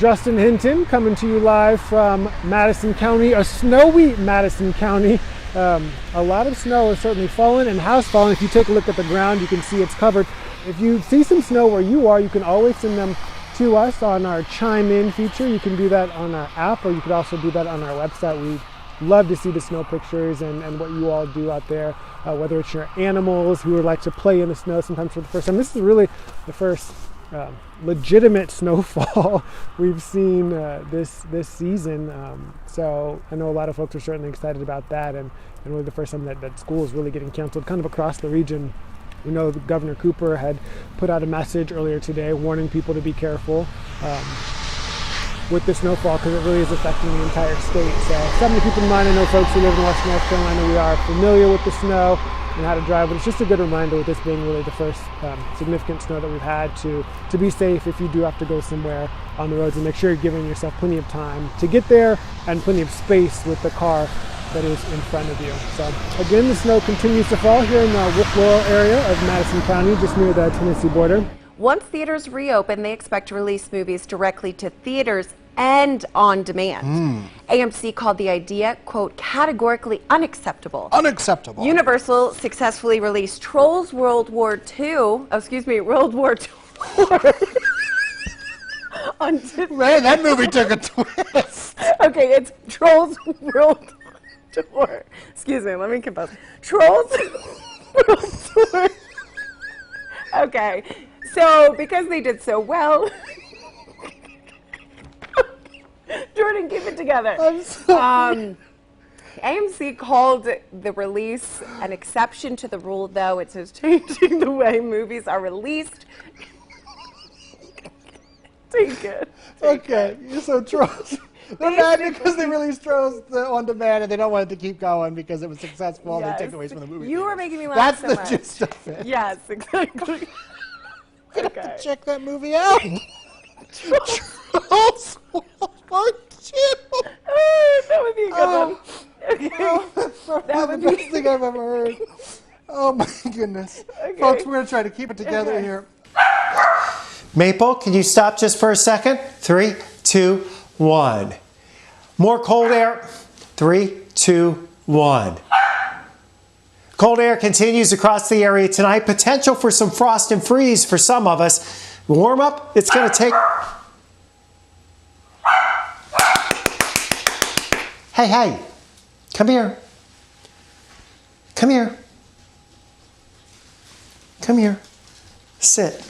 Justin Hinton coming to you live from Madison County, a snowy Madison County. A lot of snow has certainly fallen and has fallen. If you take a look at the ground, you can see it's covered. If you see some snow where you are, you can always send them to us on our Chime In feature. You can do that on our app, or you could also do that on our website. We love to see the snow pictures and what you all do out there, whether it's your animals who would like to play in the snow sometimes for the first time. This is really the first legitimate snowfall we've seen this season. So I know a lot of folks are certainly excited about that, and really the first time that school is really getting canceled kind of across the region. We know that Governor Cooper had put out a message earlier today warning people to be careful with the snowfall, because it really is affecting the entire state. So something to keep in mind. I know folks who live in Western North Carolina, we are familiar with the snow and how to drive, but it's just a good reminder with this being really the first significant snow that we've had to be safe if you do have to go somewhere on the roads, and make sure you're giving yourself plenty of time to get there and plenty of space with the car that is in front of you. So again, the snow continues to fall here in the Wolf Laurel area of Madison County, just near the Tennessee border. Once theaters reopen, they expect to release movies directly to theaters and on demand. AMC called the idea, quote, categorically unacceptable. Unacceptable. Universal successfully released Trolls World War II, World War II. Man, that movie took a twist. Okay, it's Trolls World Tour. Excuse me, let me compose. Trolls World Tour. Okay, so because they did so well, Jordan, keep it together. I'm sorry. AMC called the release an exception to the rule, though. It says changing the way movies are released. Take it. Okay, so Trolls. They're mad because they released Trolls on demand, and they don't want it to keep going because it was successful. Yes. They took it away from the movie. You were making me laugh so much. That's the gist of it. Yes, exactly. Okay. Check that movie out. Trolls World War II. That would be a good one. Okay. That would be the best thing I've ever heard. Oh my goodness. Okay. Folks, we're going to try to keep it together here. Maple, can you stop just for a second? 3, 2, 1. More cold air. 3, 2, 1. Cold air continues across the area tonight. Potential for some frost and freeze for some of us. Warm up, it's going to take... Hey, hey, come here. Come here. Come here. Sit.